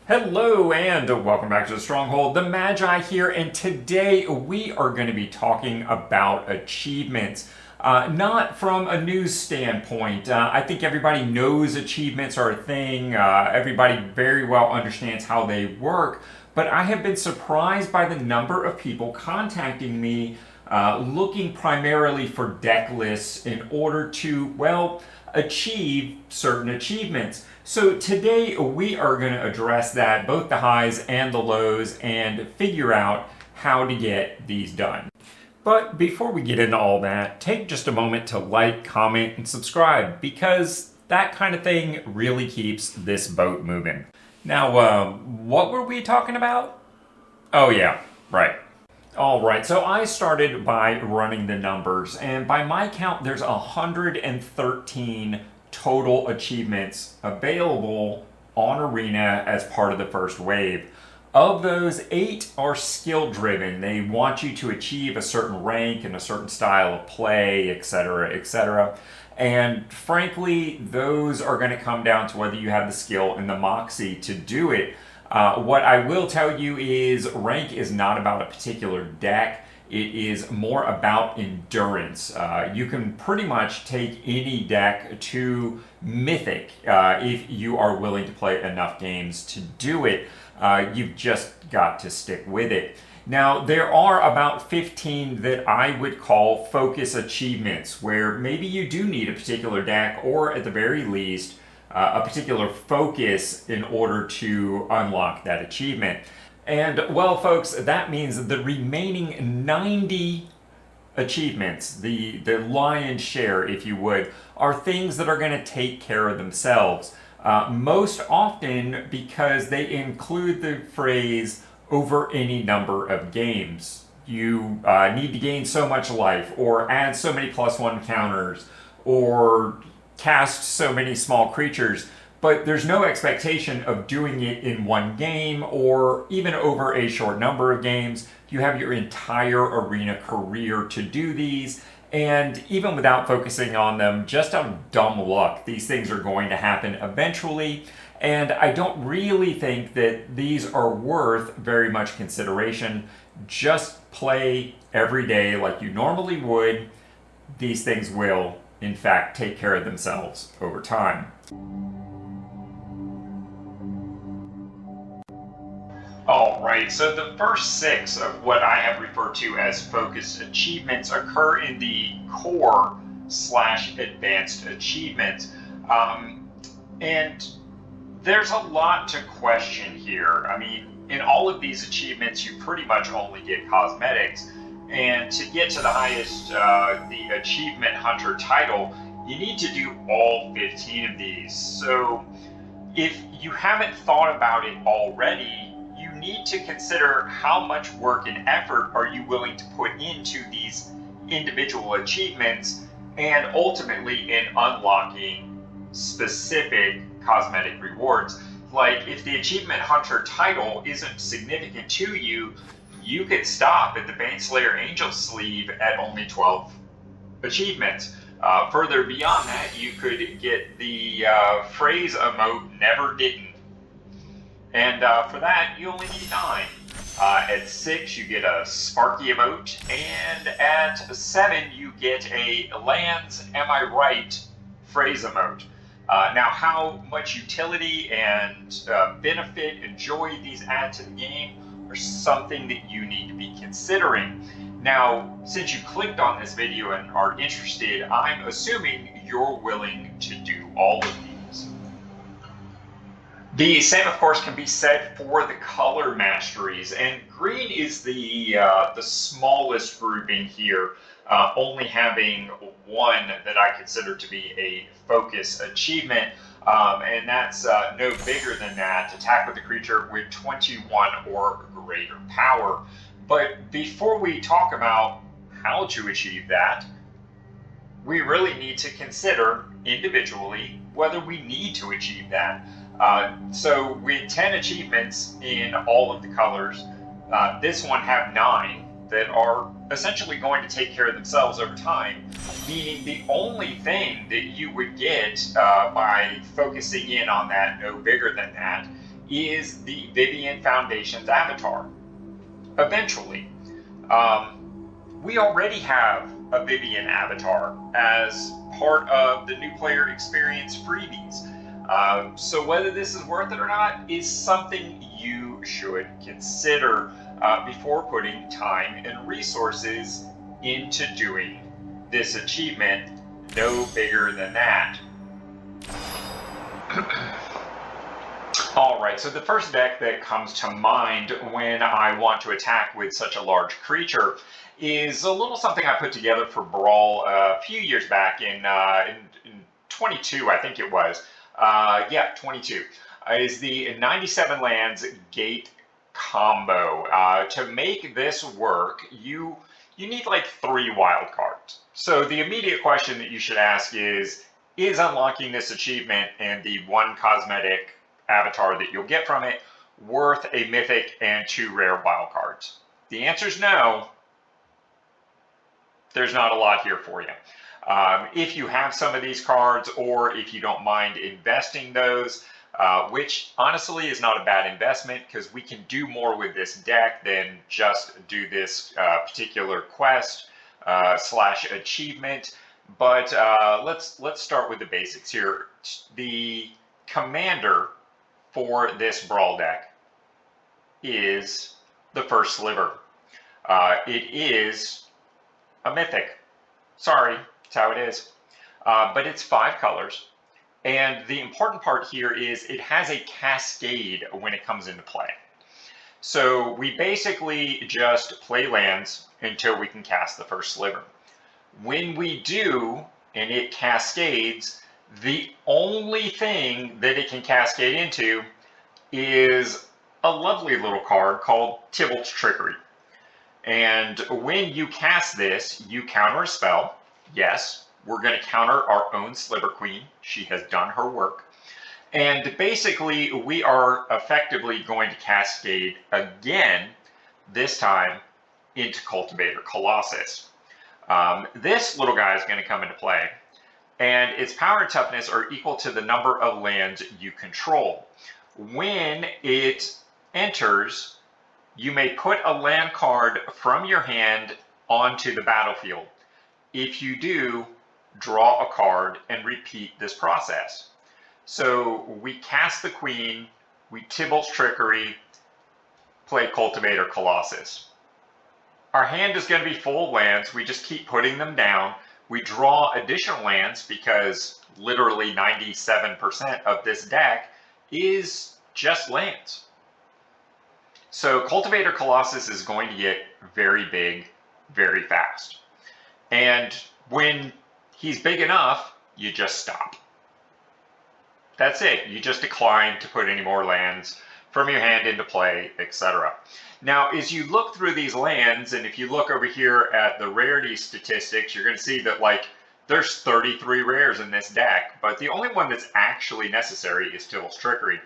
Hello and welcome back to the Stronghold. The Magi here, and today we are going to be talking about achievements. Not from a news standpoint. I think everybody knows achievements are a thing. Everybody very well understands how they work. But I have been surprised by the number of people contacting me looking primarily for deck lists in order to, well, achieve certain achievements. So today we are going to address that, both the highs and the lows, and figure out how to get these done. But before we get into all that, take just a moment to like, comment, and subscribe, because that kind of thing really keeps this boat moving. Now, what were we talking about? Oh yeah, right. Alright, so I started by running the numbers, and by my count there's 113 total achievements available on Arena as part of the first wave. Of those, 8 are skill driven. They want you to achieve a certain rank and a certain style of play, etc., etc. And frankly, those are going to come down to whether you have the skill and the moxie to do it. What I will tell you is rank is not about a particular deck. It is more about endurance. You can pretty much take any deck to Mythic if you are willing to play enough games to do it. You've just got to stick with it. Now, there are about 15 that I would call focus achievements, where maybe you do need a particular deck, or at the very least, a particular focus in order to unlock that achievement. And, well, folks, that means the remaining 90 achievements, the lion's share, if you would, are things that are going to take care of themselves. Most often because they include the phrase, over any number of games. You need to gain so much life, or add so many +1 counters, or cast so many small creatures. But there's no expectation of doing it in one game or even over a short number of games. You have your entire Arena career to do these, and even without focusing on them, just out of dumb luck, these things are going to happen eventually. And I don't really think that these are worth very much consideration. Just play every day like you normally would. These things will, in fact, take care of themselves over time. Alright, so the first 6 of what I have referred to as focus achievements occur in the core/advanced achievements. And there's a lot to question here. I mean, in all of these achievements, you pretty much only get cosmetics. And to get to the highest, the Achievement Hunter title, you need to do all 15 of these. So if you haven't thought about it already, you need to consider how much work and effort are you willing to put into these individual achievements, and ultimately in unlocking specific cosmetic rewards. Like, if the Achievement Hunter title isn't significant to you, you could stop at the Baneslayer Angel sleeve at only 12 achievements. Further beyond that, you could get the phrase emote Never Didn't. And for that, you only need 9. At 6, you get a Sparky emote, and at 7, you get a Lands Am I Right phrase emote. Now, how much utility and benefit and joy these add to the game are something that you need to be considering. Now, since you clicked on this video and are interested, I'm assuming you're willing to do all of these. The same, of course, can be said for the color masteries, and green is the smallest grouping here, only having 1 that I consider to be a focus achievement, and that's no bigger than that. Attack with a creature with 21 or greater power. But before we talk about how to achieve that, we really need to consider individually whether we need to achieve that. So with 10 achievements in all of the colors, this one have 9 that are essentially going to take care of themselves over time, meaning the only thing that you would get by focusing in on that no bigger than that is the Vivian Foundation's avatar. Eventually. Um, we already have a Vivian avatar as part of the new player experience freebies. So whether this is worth it or not is something you should consider before putting time and resources into doing this achievement. No bigger than that. Alright, so the first deck that comes to mind when I want to attack with such a large creature is a little something I put together for Brawl a few years back in 22, I think it was. Yeah, 22. Is the 97 lands gate combo. To make this work, you need like 3 wild cards. So the immediate question that you should ask is unlocking this achievement and the 1 cosmetic avatar that you'll get from it worth a mythic and 2 rare wild cards? The answer is no. There's not a lot here for you. If you have some of these cards, or if you don't mind investing those, which honestly is not a bad investment because we can do more with this deck than just do this particular quest slash achievement. But let's start with the basics here. The commander for this Brawl deck is the first sliver. It is a mythic. Sorry, that's how it is. But it's 5 colors. And the important part here is it has a cascade when it comes into play. So we basically just play lands until we can cast the first sliver. When we do, and it cascades, the only thing that it can cascade into is a lovely little card called Tybalt's Trickery. And when you cast this, you counter a spell. Yes, we're going to counter our own Sliver Queen. She has done her work. And basically, we are effectively going to cascade again, this time into Cultivator Colossus. This little guy is going to come into play, and its power and toughness are equal to the number of lands you control. When it enters, you may put a land card from your hand onto the battlefield. If you do, draw a card and repeat this process. So we cast the Queen, we Tybalt's Trickery, play Cultivator Colossus. Our hand is going to be full of lands. We just keep putting them down. We draw additional lands because literally 97% of this deck is just lands. So Cultivator Colossus is going to get very big, very fast. And when he's big enough, you just stop. That's it. You just decline to put any more lands from your hand into play, etc. Now, as you look through these lands, and if you look over here at the rarity statistics, you're going to see that there's 33 rares in this deck, but the only one that's actually necessary is Tybalt's Trickery.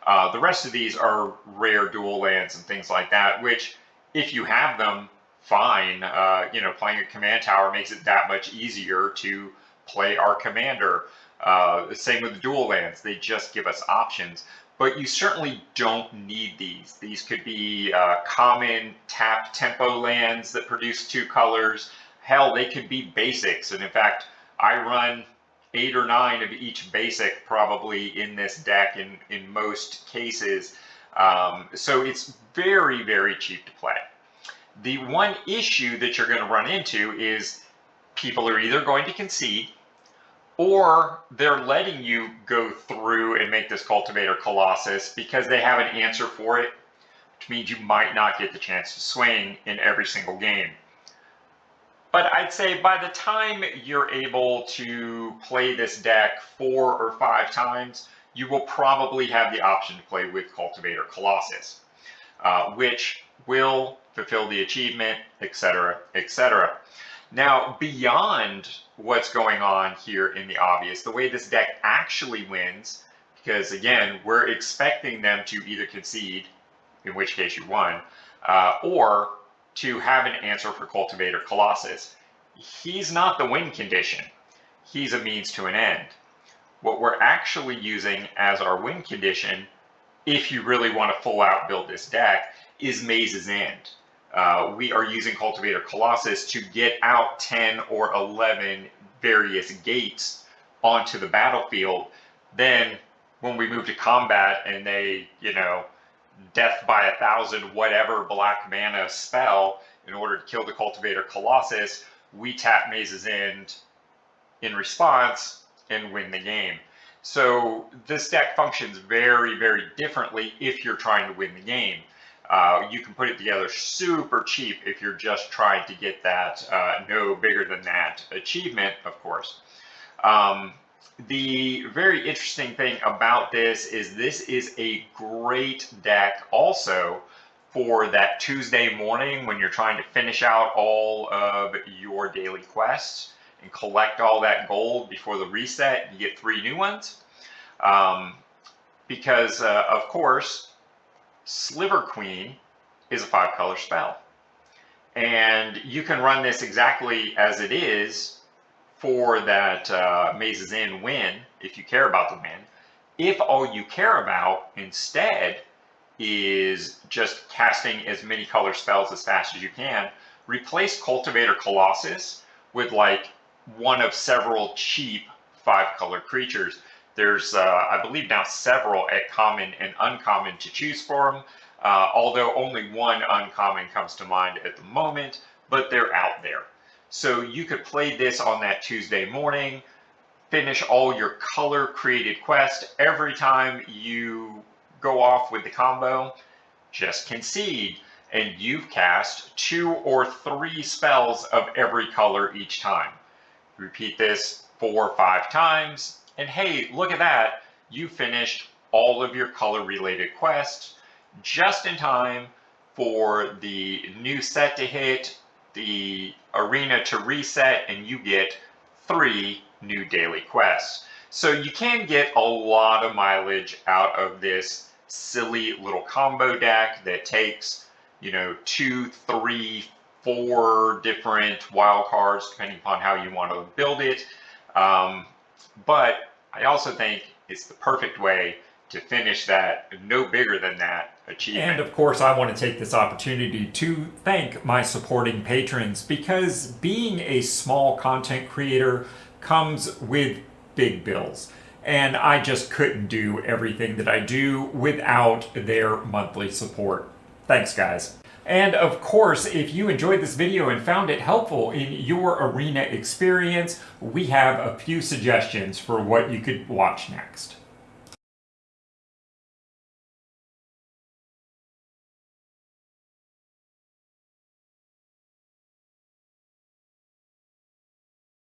The rest of these are rare dual lands and things like that, which if you have them, fine. Playing a command tower makes it that much easier to play our commander. Same with the dual lands. They just give us options. But you certainly don't need these. These could be common tap tempo lands that produce 2 colors. Hell, they could be basics. And in fact, I run 8 or 9 of each basic probably in this deck in most cases. So it's very, very cheap to play. The one issue that you're going to run into is people are either going to concede, or they're letting you go through and make this Cultivator Colossus because they have an answer for it, which means you might not get the chance to swing in every single game. But I'd say by the time you're able to play this deck 4 or 5 times, you will probably have the option to play with Cultivator Colossus, which will fulfill the achievement, etc., etc. Now, beyond what's going on here in the obvious, the way this deck actually wins, because again, we're expecting them to either concede, in which case you won, or to have an answer for Cultivator Colossus. He's not the win condition. He's a means to an end. What we're actually using as our win condition if you really want to full out build this deck, is Maze's End. We are using Cultivator Colossus to get out 10 or 11 various gates onto the battlefield. Then when we move to combat and they, death by 1,000 whatever black mana spell in order to kill the Cultivator Colossus, we tap Maze's End in response and win the game. So this deck functions very, very differently if you're trying to win the game. You can put it together super cheap if you're just trying to get that no bigger than that achievement, of course. The very interesting thing about this is a great deck also for that Tuesday morning when you're trying to finish out all of your daily quests and collect all that gold before the reset. You get 3 new ones. Because, of course, Sliver Queen is a 5-color spell. And you can run this exactly as it is for that Maze's End win, if you care about the win. If all you care about instead is just casting as many color spells as fast as you can, replace Cultivator Colossus with like one of several cheap 5-color creatures. There's, I believe now, several at common and uncommon to choose from, although only one uncommon comes to mind at the moment, but they're out there. So you could play this on that Tuesday morning, finish all your color-created quests. Every time you go off with the combo, just concede, and you've cast 2 or 3 spells of every color each time. Repeat this 4 or 5 times, and hey, look at that, you finished all of your color-related quests just in time for the new set to hit, the arena to reset, and you get 3 new daily quests. So you can get a lot of mileage out of this silly little combo deck that takes, 2, 3, 4 different wild cards, depending upon how you want to build it. But I also think it's the perfect way to finish that no bigger than that achievement. And of course, I want to take this opportunity to thank my supporting patrons, because being a small content creator comes with big bills. And I just couldn't do everything that I do without their monthly support. Thanks, guys. And of course, if you enjoyed this video and found it helpful in your arena experience, we have a few suggestions for what you could watch next.